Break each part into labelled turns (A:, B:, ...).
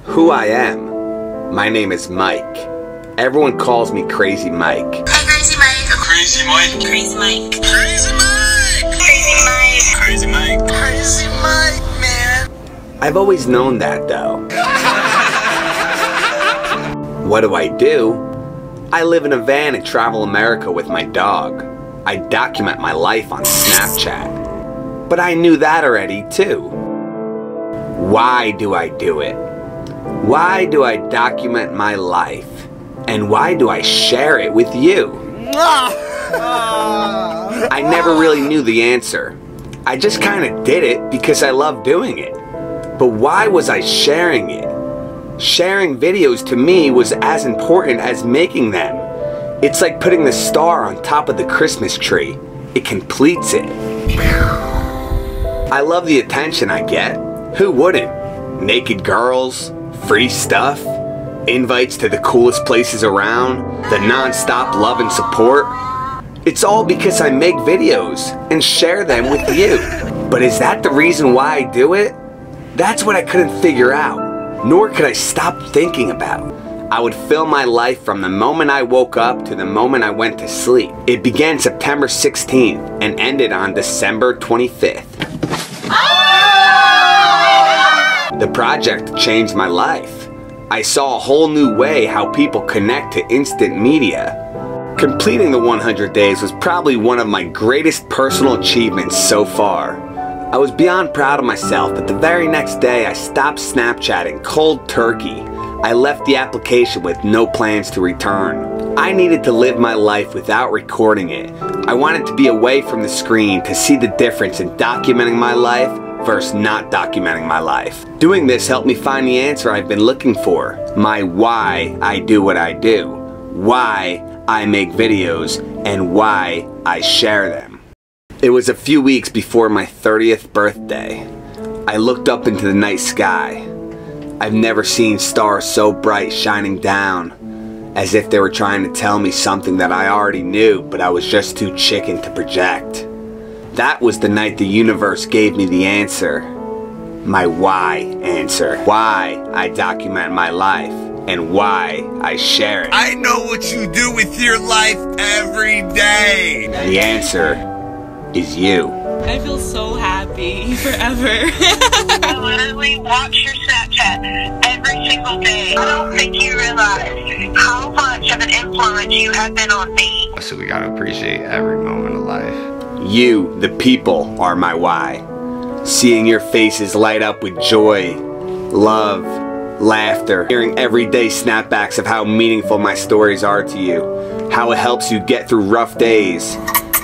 A: Who I am. My name is Mike. Everyone calls me Crazy Mike.
B: Hey, Crazy Mike. Crazy Mike. Crazy Mike. Crazy Mike. Crazy Mike. Crazy Mike. Crazy Mike, man.
A: I've always known that, though. What do? I live in a van and travel America with my dog. I document my life on Snapchat. But I knew that already, too. Why do I do it? Why do I document my life? And why do I share it with you? I never really knew the answer. I just kind of did it because I love doing it. But why was I sharing it? Sharing videos to me was as important as making them. It's like putting the star on top of the Christmas tree. It completes it. I love the attention I get. Who wouldn't? Naked girls, free stuff, invites to the coolest places around, the non-stop love and support. It's all because I make videos and share them with you. But is that the reason why I do it? That's what I couldn't figure out, nor could I stop thinking about. I would film my life from the moment I woke up to the moment I went to sleep. It began September 16th and ended on December 25th. The project changed my life. I saw a whole new way how people connect to instant media. Completing the 100 days was probably one of my greatest personal achievements so far. I was beyond proud of myself, but the very next day I stopped Snapchatting cold turkey. I left the application with no plans to return. I needed to live my life without recording it. I wanted to be away from the screen to see the difference in documenting my life versus not documenting my life. Doing this helped me find the answer I've been looking for. My why I do what I do. Why I make videos and why I share them. It was a few weeks before my 30th birthday. I looked up into the night sky. I've never seen stars so bright shining down, as if they were trying to tell me something that I already knew, but I was just too chicken to project. That was the night the universe gave me the answer. My why answer. Why I document my life and why I share it.
C: I know what you do with your life every day.
A: The answer is you.
D: I feel so happy forever.
B: I literally watch your Snapchat every single day. I don't think you realize how much of an influence you have been on me.
C: So we gotta appreciate every moment of life.
A: You, the people, are my why. Seeing your faces light up with joy, love, laughter, hearing everyday snapbacks of how meaningful my stories are to you, how it helps you get through rough days.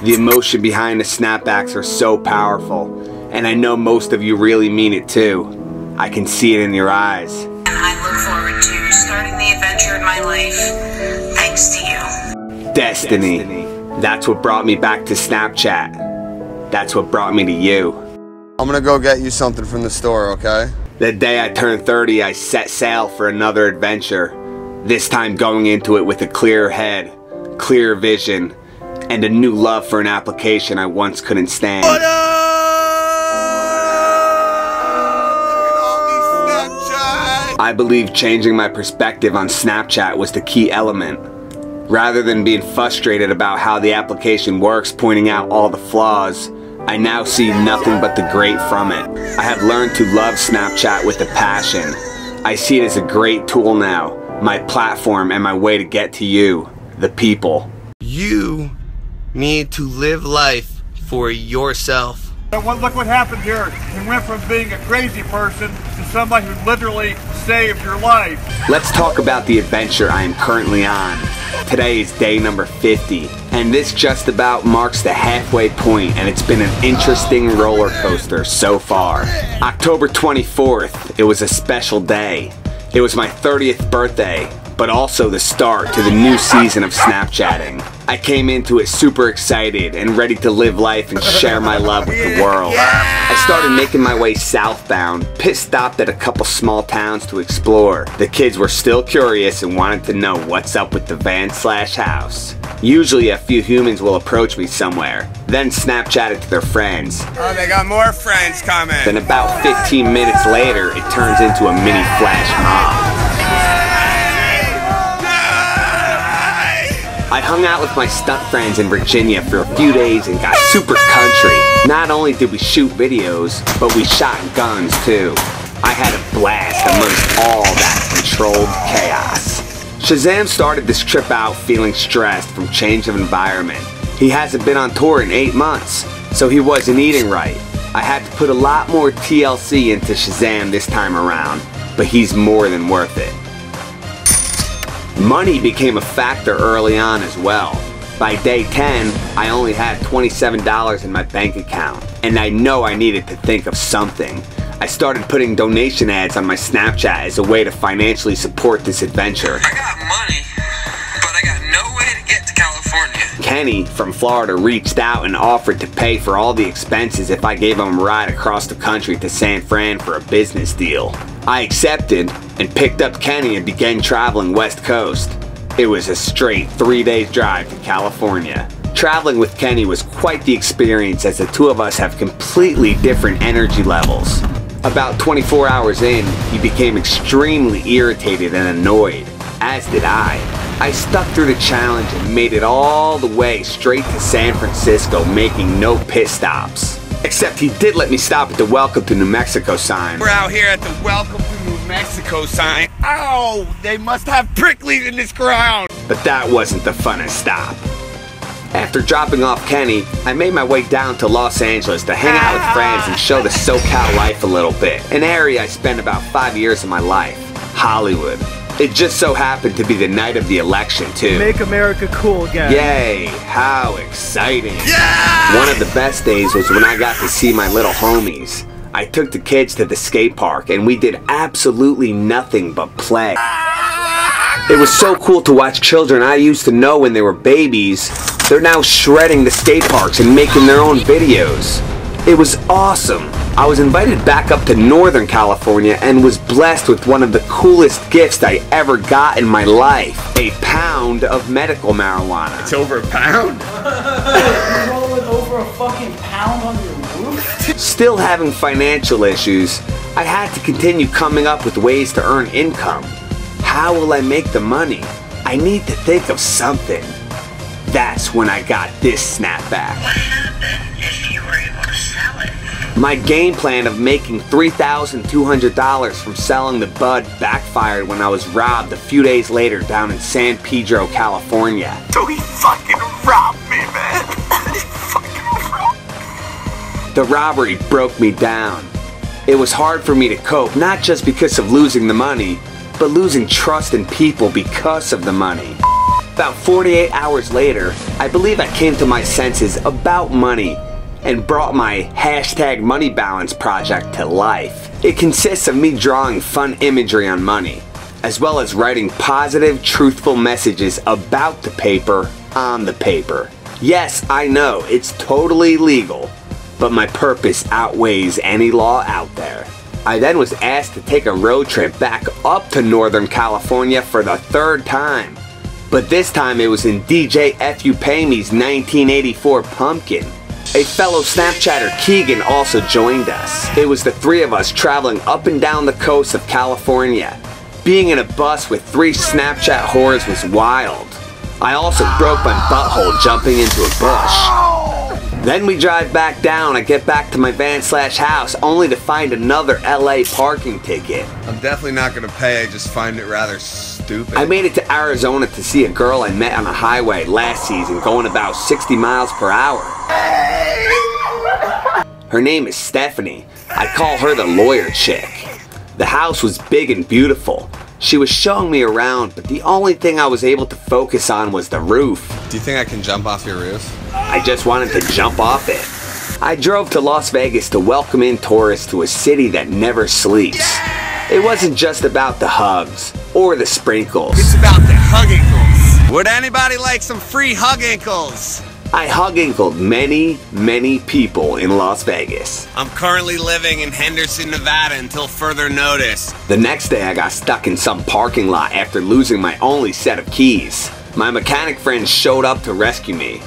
A: The emotion behind the snapbacks are so powerful, and I know most of you really mean it too. I can see it in your eyes.
B: And I look forward to starting the adventure in my life thanks to you.
A: Destiny. That's what brought me back to Snapchat. That's what brought me to you.
C: I'm gonna go get you something from the store, okay?
A: The day I turned 30, I set sail for another adventure. This time going into it with a clear head, clear vision, and a new love for an application I once couldn't stand.
C: What up? Look at all these Snapchat.
A: I believe changing my perspective on Snapchat was the key element. Rather than being frustrated about how the application works, pointing out all the flaws, I now see nothing but the great from it. I have learned to love Snapchat with a passion. I see it as a great tool now, my platform and my way to get to you, the people.
C: You need to live life for yourself.
E: Look what happened here. You went from being a crazy person to somebody who literally saved your life.
A: Let's talk about the adventure I am currently on. Today is day number 50, and this just about marks the halfway point, and it's been an interesting roller coaster so far. October 24th, it was a special day. It was my 30th birthday, but also the start to the new season of Snapchatting. I came into it super excited and ready to live life and share my love with the world. I started making my way southbound, pit stopped at a couple small towns to explore. The kids were still curious and wanted to know what's up with the van/house. Usually a few humans will approach me somewhere, then Snapchat it to their friends.
C: Oh, they got more friends coming.
A: Then about 15 minutes later, it turns into a mini flash mob. I hung out with my stunt friends in Virginia for a few days and got super country. Not only did we shoot videos, but we shot guns too. I had a blast amongst all that controlled chaos. Shazam started this trip out feeling stressed from change of environment. He hasn't been on tour in 8 months, so he wasn't eating right. I had to put a lot more TLC into Shazam this time around, but he's more than worth it. Money became a factor early on as well. By day 10, I only had $27 in my bank account, and I know I needed to think of something. I started putting donation ads on my Snapchat as a way to financially support this adventure.
F: I got money, but I got no way to get to California.
A: Kenny from Florida reached out and offered to pay for all the expenses if I gave him a ride across the country to San Fran for a business deal. I accepted and picked up Kenny and began traveling West Coast. It was a straight 3-day drive to California. Traveling with Kenny was quite the experience as the two of us have completely different energy levels. About 24 hours in, he became extremely irritated and annoyed, as did I. I stuck through the challenge and made it all the way straight to San Francisco, making no pit stops. Except he did let me stop at the Welcome to New Mexico sign.
C: We're out here at the Welcome to New Mexico sign. Ow! They must have pricklies in this ground!
A: But that wasn't the funnest stop. After dropping off Kenny, I made my way down to Los Angeles to hang out with friends and show the SoCal life a little bit. An area I spent about 5 years of my life. Hollywood. It just so happened to be the night of the election too.
G: Make America cool again.
A: Yay, how exciting.
C: Yeah!
A: One of the best days was when I got to see my little homies. I took the kids to the skate park and we did absolutely nothing but play. It was so cool to watch children I used to know when they were babies. They're now shredding the skate parks and making their own videos. It was awesome. I was invited back up to Northern California and was blessed with one of the coolest gifts I ever got in my life. A pound of medical marijuana.
C: It's over a pound?
G: You're rolling over a fucking pound on your roof?
A: Still having financial issues, I had to continue coming up with ways to earn income. How will I make the money? I need to think of something. That's when I got this snapback.
B: What happened if you were able to sell it?
A: My game plan of making $3,200 from selling the bud backfired when I was robbed a few days later down in San Pedro, California.
C: So he fucking robbed me, man. He fucking robbed.
A: The robbery broke me down. It was hard for me to cope, not just because of losing the money, but losing trust in people because of the money. About 48 hours later, I believe I came to my senses about money and brought my #MoneyBalance project to life. It consists of me drawing fun imagery on money, as well as writing positive, truthful messages about the paper on the paper. Yes, I know, it's totally legal, but my purpose outweighs any law out there. I then was asked to take a road trip back up to Northern California for the 3rd time. But this time it was in DJ F.U. Pamey's 1984 Pumpkin. A fellow Snapchatter, Keegan, also joined us. It was the 3 of us traveling up and down the coast of California. Being in a bus with 3 Snapchat whores was wild. I also broke my butthole jumping into a bush. Then we drive back down and get back to my van/house only to find another LA parking ticket.
C: I'm definitely not gonna pay, I just find it rather stupid.
A: I made it to Arizona to see a girl I met on a highway last season going about 60 miles per hour. Her name is Stephanie. I call her the lawyer chick. The house was big and beautiful. She was showing me around, but the only thing I was able to focus on was the roof.
C: Do you think I can jump off your roof?
A: I just wanted to jump off it. I drove to Las Vegas to welcome in tourists to a city that never sleeps. It wasn't just about the hugs or the sprinkles.
C: It's about the hugging girls. Would anybody like some free hug ankles?
A: I hug ankled many people in Las Vegas.
C: I'm currently living in Henderson, Nevada until further notice.
A: The next day I got stuck in some parking lot after losing my only set of keys. My mechanic friends showed up to rescue me.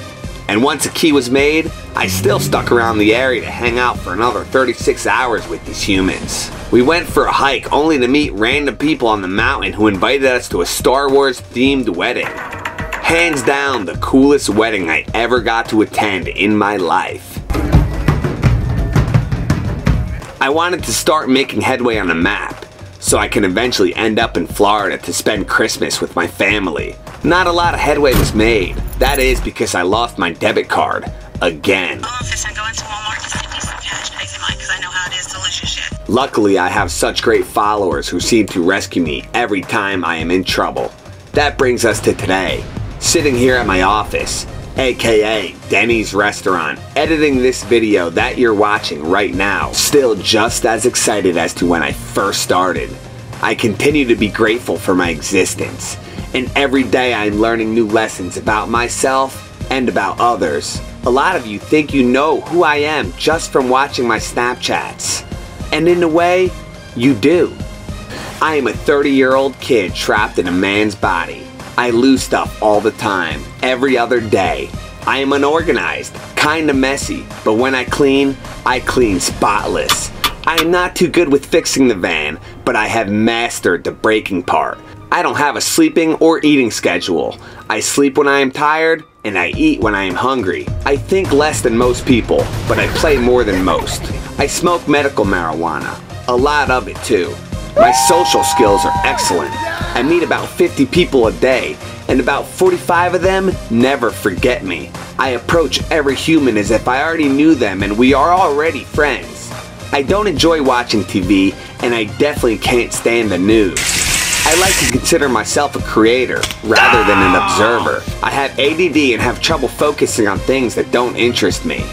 A: And once a key was made, I still stuck around the area to hang out for another 36 hours with these humans. We went for a hike only to meet random people on the mountain who invited us to a Star Wars themed wedding. Hands down the coolest wedding I ever got to attend in my life. I wanted to start making headway on a map so I can eventually end up in Florida to spend Christmas with my family. Not a lot of headway was made. That is because I lost my debit card again.
B: Office, I'm going to Walmart to send you some cash. Pay some money because I know how it is to lose your shit.
A: Luckily, I have such great followers who seem to rescue me every time I am in trouble. That brings us to today. Sitting here at my office, aka Denny's restaurant, editing this video that you're watching right now, still just as excited as to when I first started. I continue to be grateful for my existence, and every day I'm learning new lessons about myself and about others. A lot of you think you know who I am just from watching my Snapchats, and in a way, you do. I am a 30-year-old kid trapped in a man's body. I lose stuff all the time, every other day. I am unorganized, kinda messy, but when I clean spotless. I am not too good with fixing the van, but I have mastered the breaking part. I don't have a sleeping or eating schedule. I sleep when I am tired, and I eat when I am hungry. I think less than most people, but I play more than most. I smoke medical marijuana, a lot of it too. My social skills are excellent. I meet about 50 people a day, and about 45 of them never forget me. I approach every human as if I already knew them and we are already friends. I don't enjoy watching TV, and I definitely can't stand the news. I like to consider myself a creator rather than an observer. I have ADD and have trouble focusing on things that don't interest me.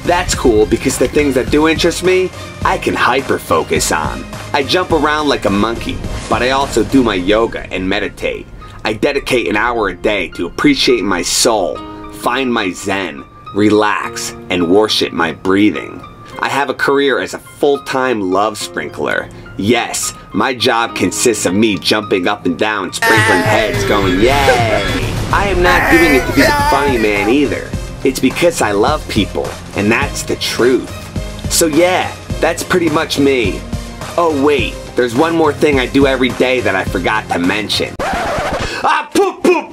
A: That's cool because the things that do interest me, I can hyper-focus on. I jump around like a monkey, but I also do my yoga and meditate. I dedicate an hour a day to appreciate my soul, find my zen, relax, and worship my breathing. I have a career as a full-time love sprinkler. Yes, my job consists of me jumping up and down, sprinkling heads, going yay! I am not doing it to be the funny man either. It's because I love people, and that's the truth. So yeah, that's pretty much me. Oh wait, there's one more thing I do every day that I forgot to mention. Ah, poop poop!